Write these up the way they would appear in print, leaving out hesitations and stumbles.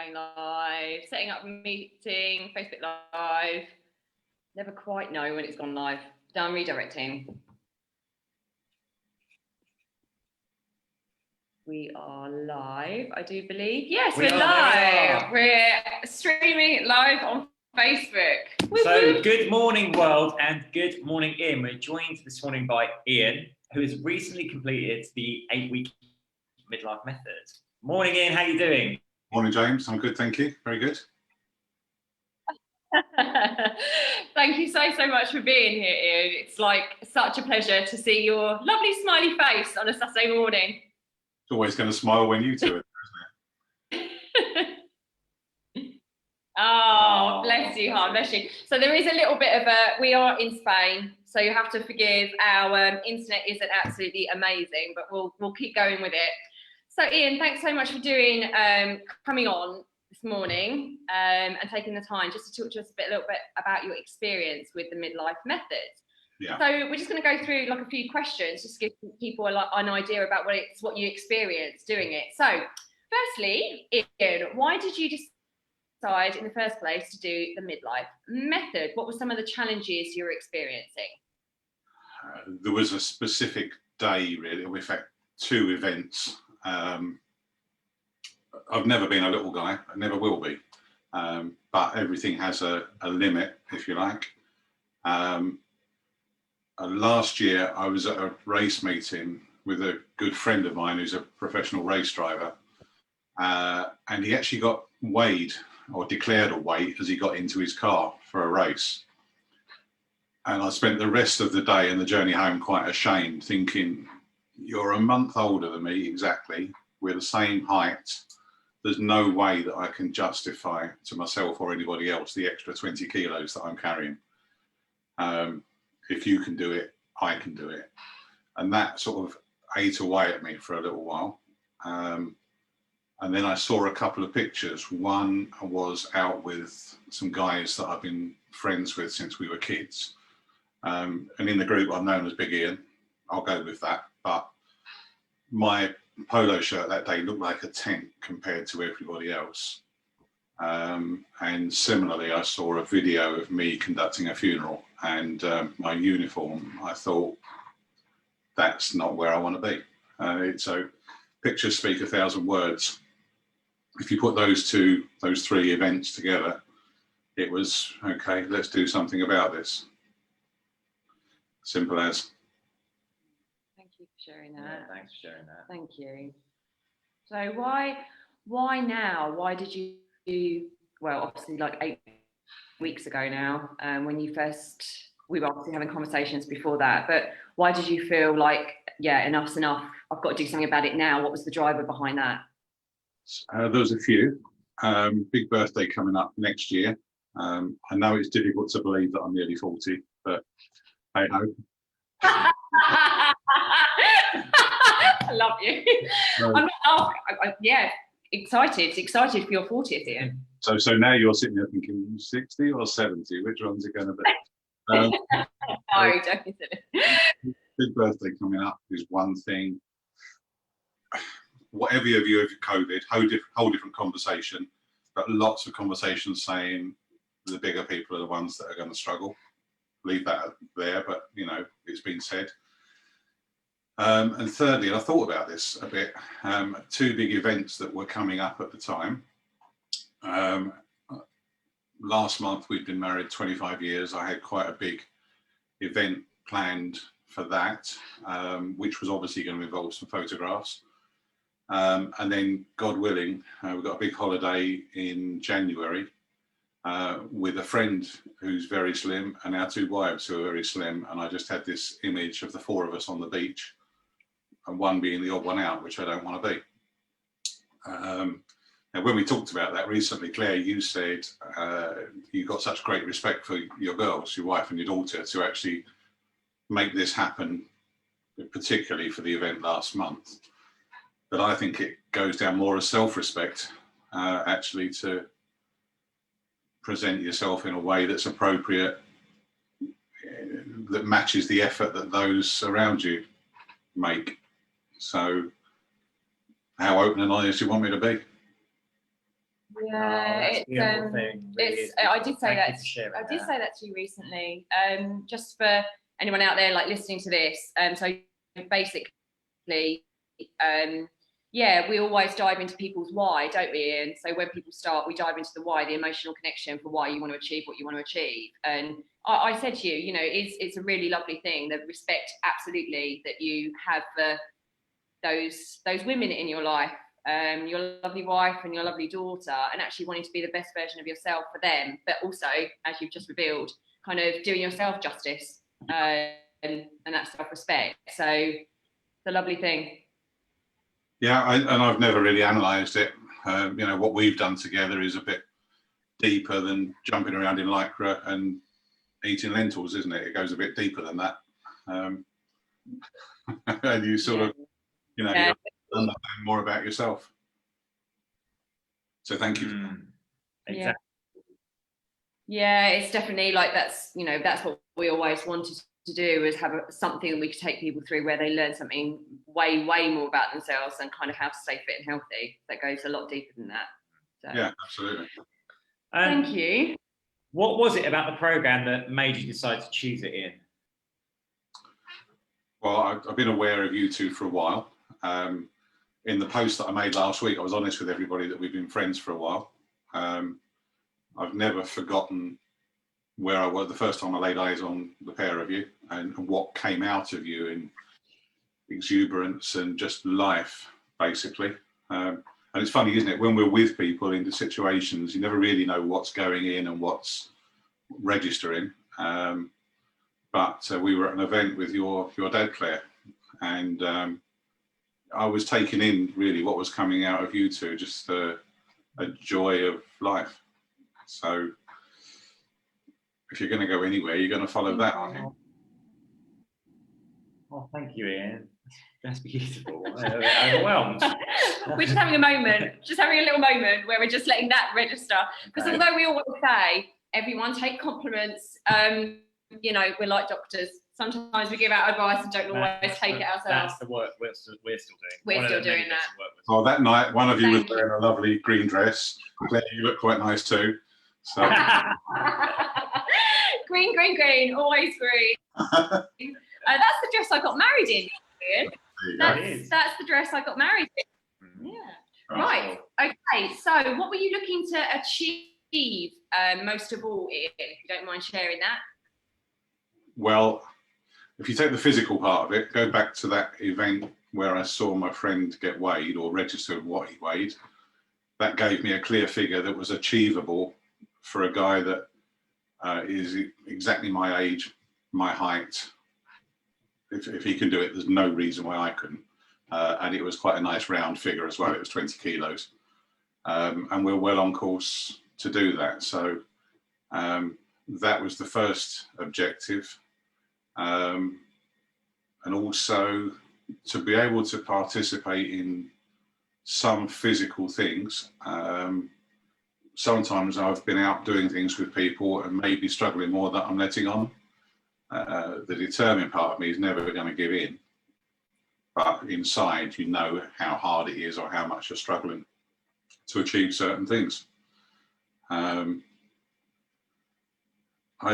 going live, setting up a meeting, Facebook Live. Never quite know when it's gone live. Done redirecting. We are live, I do believe. Yes, we're live. We're streaming live on Facebook. So good morning, world, and good morning, Ian. We're joined this morning by Ian, who has recently completed the 8-week Midlife Method. Morning, Ian. How are you doing? Morning, James. I'm good, thank you. Very good. Thank you so much for being here, Ian. It's like such a pleasure to see your lovely smiley face on a Saturday morning. It's always going to smile when you two are there, isn't it? Oh, bless you, heart, bless you. So there is a little bit of a, we are in Spain, so you have to forgive our internet isn't absolutely amazing, but we'll keep going with it. So Ian, thanks so much for doing, coming on this morning and taking the time just to talk to us a little bit about your experience with the Midlife Method. Yeah. So we're just going to go through like a few questions just to give people an idea about what you experienced doing it. So firstly, Ian, why did you decide in the first place to do the Midlife Method? What were some of the challenges you were experiencing? There was a specific day, really. In fact, two events. I've never been a little guy. I never will be. But everything has a limit, if you like. Last year, I was at a race meeting with a good friend of mine who's a professional race driver. And he actually got weighed or declared a weight as he got into his car for a race. And I spent the rest of the day and the journey home quite ashamed, thinking, you're a month older than me exactly. We're the same height. There's no way that I can justify to myself or anybody else the extra 20 kilos that I'm carrying. If you can do it, I can do it. And that sort of ate away at me for a little while. And then I saw a couple of pictures. One was out with some guys that I've been friends with since we were kids. And in the group, I'm known as Big Ian. I'll go with that. But my polo shirt that day looked like a tent compared to everybody else. And similarly, I saw a video of me conducting a funeral and my uniform. I thought, that's not where I want to be. So pictures speak 1,000 words. If you put those three events together, it was, okay, let's do something about this. Simple as. Thank you for sharing that. Yeah, thanks for sharing that. Thank you. So why now? Why did you, well, obviously like 8 weeks ago now, when you first, we were obviously having conversations before that, but why did you feel like, yeah, enough's enough, I've got to do something about it now? What was the driver behind that? There was a few. Big birthday coming up next year. I know it's difficult to believe that I'm nearly 40, but hey ho. I love you. No. I'm not laughing. Yeah, excited for your 40th, Ian. So now you're sitting there thinking 60 or 70, which one's it going to be? No, don't consider it. Big birthday coming up is one thing. Whatever your view of COVID, whole different conversation, but lots of conversations saying the bigger people are the ones that are going to struggle. Leave that there, but you know, it's been said. And thirdly, and I thought about this a bit, two big events that were coming up at the time. Last month, we'd been married 25 years. I had quite a big event planned for that, which was obviously going to involve some photographs. And then, God willing, we've got a big holiday in January with a friend who's very slim and our two wives who are very slim. And I just had this image of the four of us on the beach and one being the odd one out, which I don't want to be. And when we talked about that recently, Claire, you said you've got such great respect for your girls, your wife and your daughter, to actually make this happen, particularly for the event last month. But I think it goes down more as self-respect, actually, to present yourself in a way that's appropriate, that matches the effort that those around you make. So how open and honest do you want me to be? Yeah, that's a it's beautiful thing. Really it's. is I did say Thank that. you for sharing I did that. say that to you recently. Just for anyone out there like listening to this. So basically, yeah, we always dive into people's why, don't we? And so when people start, we dive into the why, the emotional connection for why you want to achieve what you want to achieve. And I said to you, you know, it's a really lovely thing, the respect absolutely that you have for those women in your life, your lovely wife and your lovely daughter, and actually wanting to be the best version of yourself for them, but also, as you've just revealed, kind of doing yourself justice, and that self-respect. So it's a lovely thing. Yeah, and I've never really analysed it. You know, what we've done together is a bit deeper than jumping around in lycra and eating lentils, isn't it? It goes a bit deeper than that. And you sort of, you know, you understand more about yourself. So thank you. Exactly. Yeah, it's definitely like that's, you know, that's what we always wanted to do, is have something that we could take people through where they learn something way more about themselves and kind of how to stay fit and healthy. That goes a lot deeper than that. So, Yeah, absolutely. thank you. What was it about the program that made you decide to choose it, Ian? Well, I've been aware of you two for a while. In the post that I made last week, I was honest with everybody that we've been friends for a while. I've never forgotten where I was the first time I laid eyes on the pair of you, and what came out of you in exuberance and just life, basically. And it's funny, isn't it? When we're with people in the situations, you never really know what's going in and what's registering. But we were at an event with your dad, Claire, and I was taking in really what was coming out of you two, just a joy of life. So if you're going to go anywhere, you're going to follow that, aren't you? Oh, thank you, Ian. That's beautiful. I'm a bit overwhelmed. We're just having a moment, just having a little moment where we're just letting that register. Because although we always say, everyone take compliments, you know, we're like doctors. Sometimes we give out advice and don't always take it ourselves. That's the work we're still doing. We're still doing that. Oh, that night, one of you was wearing a lovely green dress. Claire, you look quite nice too. So. Green, always green. That's the dress I got married in, Ian. That's the dress I got married in. Yeah. Right. Okay. So, what were you looking to achieve most of all, Ian? If you don't mind sharing that. Well, if you take the physical part of it, go back to that event where I saw my friend get weighed or registered what he weighed. That gave me a clear figure that was achievable for a guy that is exactly my age, my height. If he can do it, there's no reason why I couldn't. And it was quite a nice round figure as well. It was 20 kilos. And we're well on course to do that. So that was the first objective. And also to be able to participate in some physical things. Sometimes I've been out doing things with people and maybe struggling more that I'm letting on. The determined part of me is never going to give in. But inside, you know how hard it is or how much you're struggling to achieve certain things. I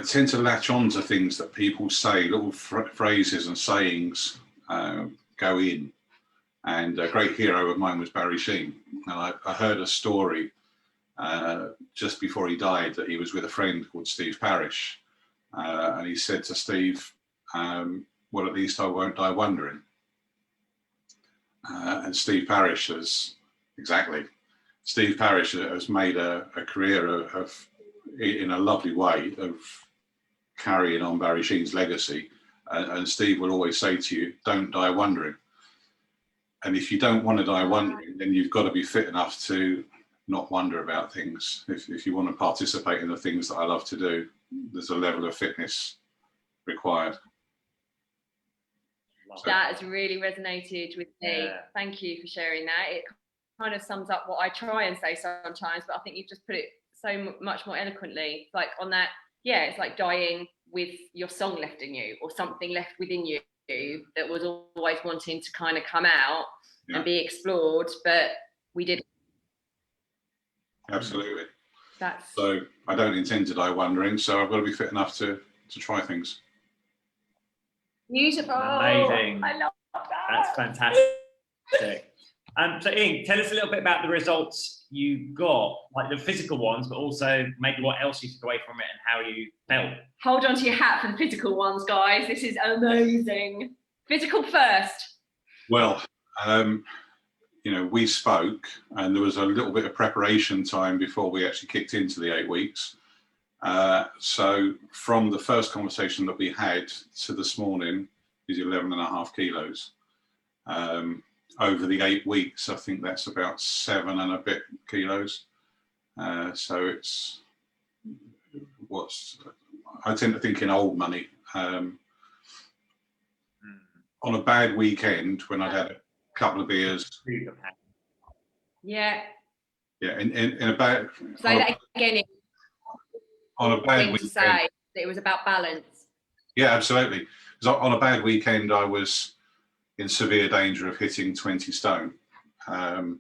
tend to latch on to things that people say, little phrases and sayings go in. And a great hero of mine was Barry Sheen. And I heard a story just before he died that he was with a friend called Steve Parrish. And he said to Steve, well, at least I won't die wondering. And Steve Parrish has, Steve Parrish has made a career of, in a lovely way, of carrying on Barry Sheen's legacy. And Steve will always say to you, don't die wondering. And if you don't want to die wondering, then you've got to be fit enough to not wonder about things. If you want to participate in the things that I love to do, there's a level of fitness required. That has really resonated with me. Yeah. Thank you for sharing that. It kind of sums up what I try and say sometimes, but I think you've just put it so much more eloquently. Like on that, yeah, it's like dying with your song left in you, or something left within you that was always wanting to kind of come out and be explored, but we didn't. Absolutely. That's So I don't intend to die wondering, so I've got to be fit enough to try things. beautiful. Amazing. I love that. That's fantastic. So Ian, tell us a little bit about the results you got, like the physical ones, but also maybe what else you took away from it and how you felt. Hold on to your hat for the physical ones, guys. This is amazing. Physical first. Well, you know, we spoke and there was a little bit of preparation time before we actually kicked into the 8 weeks. So from the first conversation that we had to this morning is 11.5 kilos. Over the 8 weeks, I think that's about 7 and a bit kilos. So it's I tend to think in old money. On a bad weekend when I'd had a couple of beers. Yeah. Yeah, in a bad. Say that again. On a bad To weekend. say that it was about balance. Yeah, absolutely. Because on a bad weekend, I was in severe danger of hitting 20 stone. And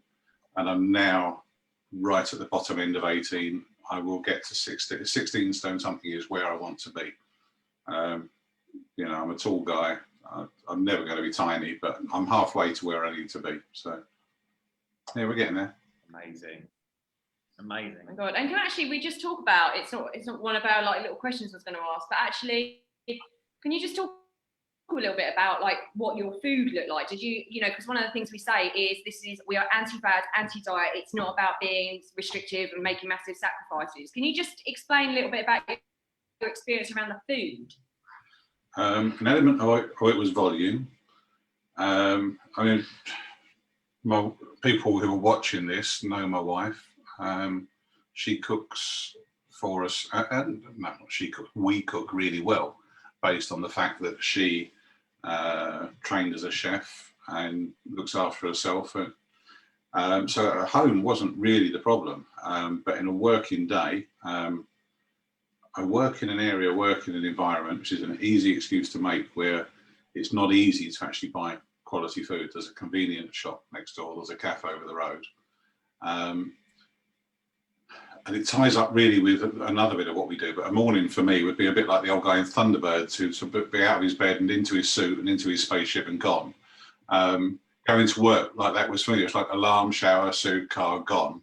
I'm now right at the bottom end of 18. I will get to 16 stone something is where I want to be. You know, I'm a tall guy. I'm never going to be tiny, but I'm halfway to where I need to be. So, yeah, we're getting there. Amazing. Amazing. Oh my God. And can actually we just talk about, it's not one of our like little questions I was going to ask, but actually, can you just talk a little bit about like what your food looked like? Did you know, because one of the things we say is we are anti-fad, anti-diet. It's not about being restrictive and making massive sacrifices. Can you just explain a little bit about your experience around the food? An element of it was volume. I mean, people who are watching this know my wife. She cooks for us, and no, not she cooks. We cook really well, based on the fact that she trained as a chef and looks after herself. So at home wasn't really the problem, but in a working day, I work in an area, work in an environment, which is an easy excuse to make, where it's not easy to actually buy quality food. There's a convenience shop next door, there's a cafe over the road. And it ties up really with another bit of what we do, but a morning for me would be a bit like the old guy in Thunderbirds, who'd be out of his bed and into his suit and into his spaceship and gone. Going to work like that was for me, it's like alarm, shower, suit, car, gone,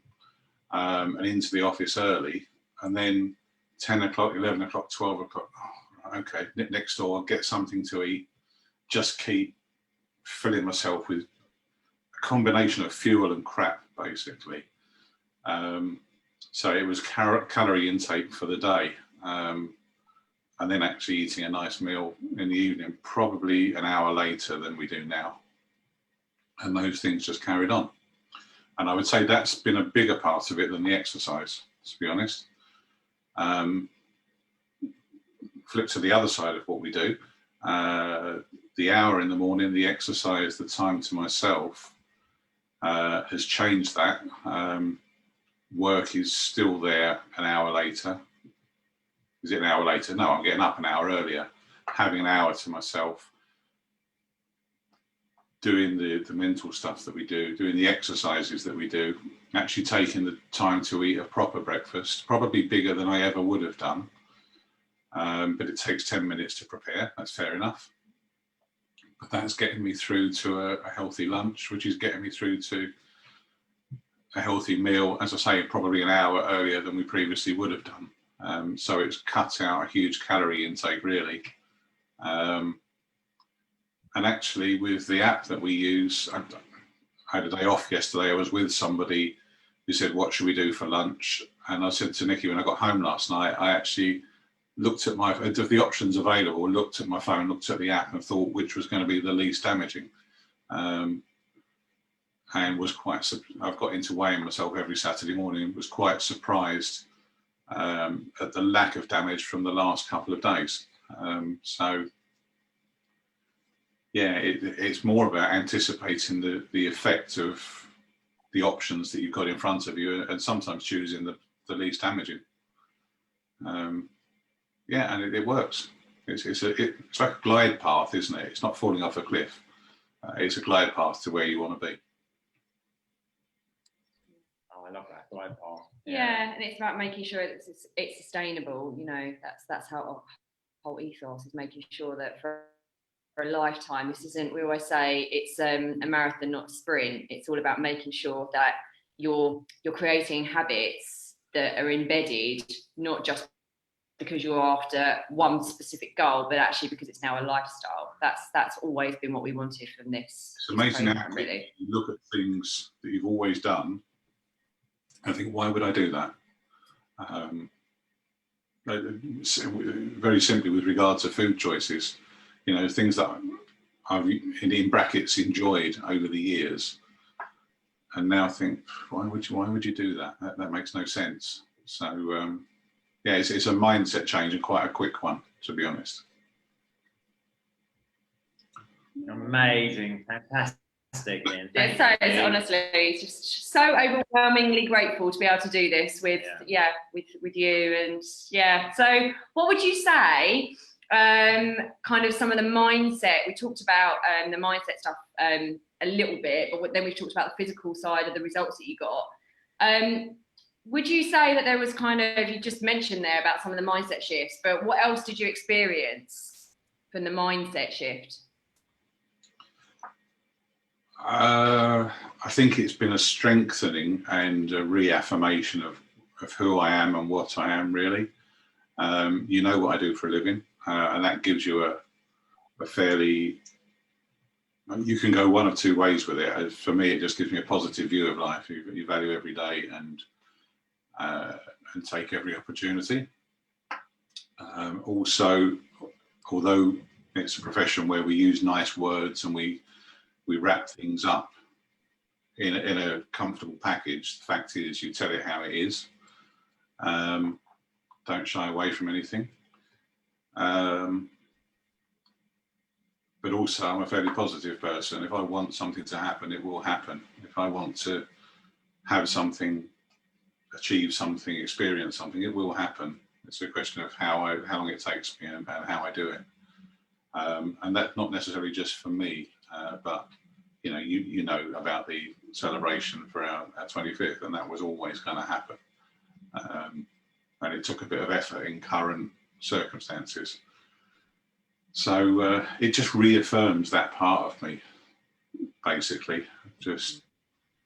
and into the office early, and then 10 o'clock, 11 o'clock, 12 o'clock, oh, okay, next door, get something to eat, just keep filling myself with a combination of fuel and crap, basically. So it was calorie intake for the day, and then actually eating a nice meal in the evening, probably an hour later than we do now. And those things just carried on. And I would say that's been a bigger part of it than the exercise, to be honest. Flip to the other side of what we do. The hour in the morning, the exercise, the time to myself has changed that. Work is still there an hour later. Is it an hour later? No, I'm getting up an hour earlier, having an hour to myself, doing the mental stuff that we do, doing the exercises that we do, actually taking the time to eat a proper breakfast, probably bigger than I ever would have done. But it takes 10 minutes to prepare, that's fair enough. But that's getting me through to a healthy lunch, which is getting me through to a healthy meal, as I say, probably an hour earlier than we previously would have done. So it's cut out a huge calorie intake, really. And actually, with the app that we use, I had a day off yesterday. I was with somebody who said, "What should we do for lunch?" And I said to Nikki, when I got home last night, I actually looked at the options available, looked at my phone, looked at the app, and thought which was going to be the least damaging. And was quite, I've got into weighing myself every Saturday morning and was quite surprised at the lack of damage from the last couple of days. So yeah, it's more about anticipating the effect of the options that you've got in front of you, and sometimes choosing the least damaging. Yeah, and it works. It's like a glide path, isn't it? It's not falling off a cliff. It's a glide path to where you want to be. Oh, I love that glide path. Yeah, and it's about making sure it's sustainable. You know, that's how our whole ethos is, making sure that for a lifetime, this isn't, we always say it's a marathon, not a sprint. It's all about making sure that you're creating habits that are embedded, not just because you're after one specific goal, but actually because it's now a lifestyle. That's always been what we wanted from this. It's amazing program, how really. you look at things that you've always done and think, why would I do that? Very simply, with regard to food choices, you know, things that I've in brackets enjoyed over the years, and now think, why would you do that? That makes no sense. So yeah, it's a mindset change, and quite a quick one, to be honest. Amazing, fantastic, Ian. Yeah, so it's honestly just so overwhelmingly grateful to be able to do this with with you. And yeah, so what would you say, kind of some of the mindset, we talked about the mindset stuff a little bit, but then we talked about the physical side of the results that you got. Would you say that there was kind of, you just mentioned there about some of the mindset shifts, but what else did you experience from the mindset shift? I think it's been a strengthening and a reaffirmation of who I am and what I am, really. You know what I do for a living, and that gives you a fairly, you can go one of two ways with it. For me, it just gives me a positive view of life. You value every day and take every opportunity. Also, although it's a profession where we use nice words and we wrap things up in a comfortable package, the fact is you tell it how it is. Don't shy away from anything. But also, I'm a fairly positive person. If I want something to happen, it will happen. If I want to have something, achieve something, experience something, it will happen. It's a question of how long it takes me and how I do it. And that's not necessarily just for me, but you know about the celebration for our 25th, and that was always going to happen. And it took a bit of effort in current circumstances. So it just reaffirms that part of me, basically. Just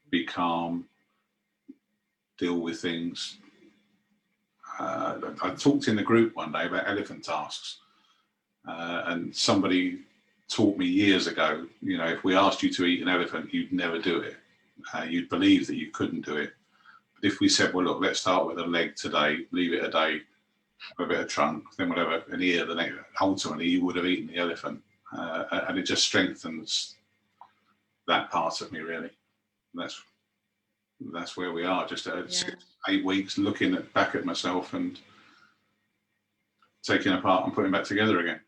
be calm, deal with things. I talked in the group one day about elephant tasks, and somebody taught me years ago, you know, if we asked you to eat an elephant, you'd never do it. You'd believe that you couldn't do it. But if we said, well, look, let's start with a leg today, leave it a day, have a bit of trunk, then whatever, an ear, the next, ultimately you would have eaten the elephant. And it just strengthens that part of me, really. And that's where we are, just at 6, 8 weeks, looking back at myself and taking apart and putting back together again.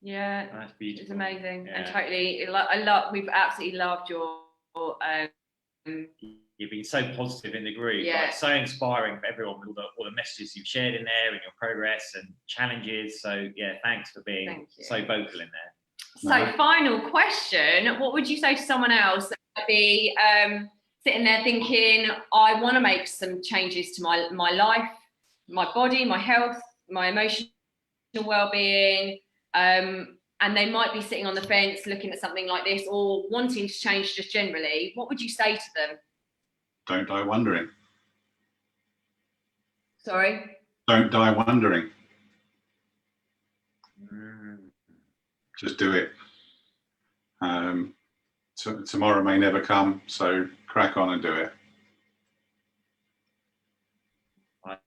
Yeah, That's beautiful. it's amazing. Yeah. And totally, we've absolutely loved your You've been so positive in the group, like, so inspiring for everyone with all the messages you've shared in there and your progress and challenges. So yeah, thanks for being so vocal in there. So final question, what would you say to someone else that might be sitting there thinking, I want to make some changes to my life, my body, my health, my emotional well-being, and they might be sitting on the fence looking at something like this or wanting to change just generally, what would you say to them? Don't die wondering. Sorry? Don't die wondering. Just do it. Tomorrow may never come, so crack on and do it. I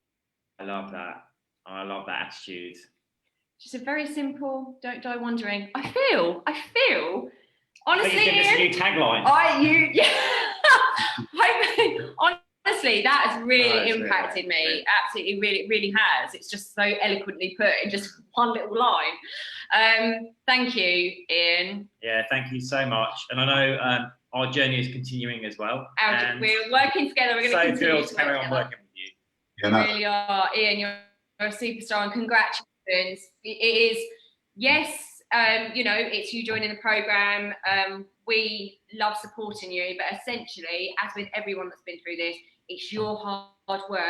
love that. I love that attitude. Just a very simple, don't die wondering. I feel, honestly, I think it's a new tagline. Honestly, that has really impacted me. Absolutely, really has. It's just so eloquently put in just one little line. Thank you, Ian. Yeah, thank you so much. And I know our journey is continuing as well. And we're working together. We're going to continue to carry on working with you. You really are, Ian. You're a superstar, and congratulations. It is, yes, you know, it's you joining the program. We love supporting you, but essentially, as with everyone that's been through this, it's your hard work,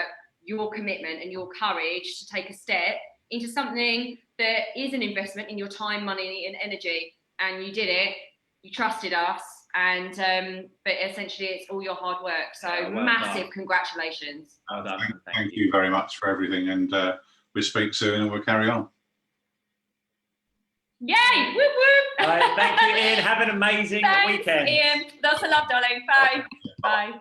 your commitment, and your courage to take a step into something that is an investment in your time, money, and energy. And you did it. You trusted us, and but essentially, it's all your hard work. So well massive done. Congratulations. Well done. Thank you very much for everything, and we'll speak soon and we'll carry on. Yay! Whoop whoop! All right, thank you, Ian. Have an amazing Thanks, weekend. Ian. Lots of love, darling. Bye. Bye.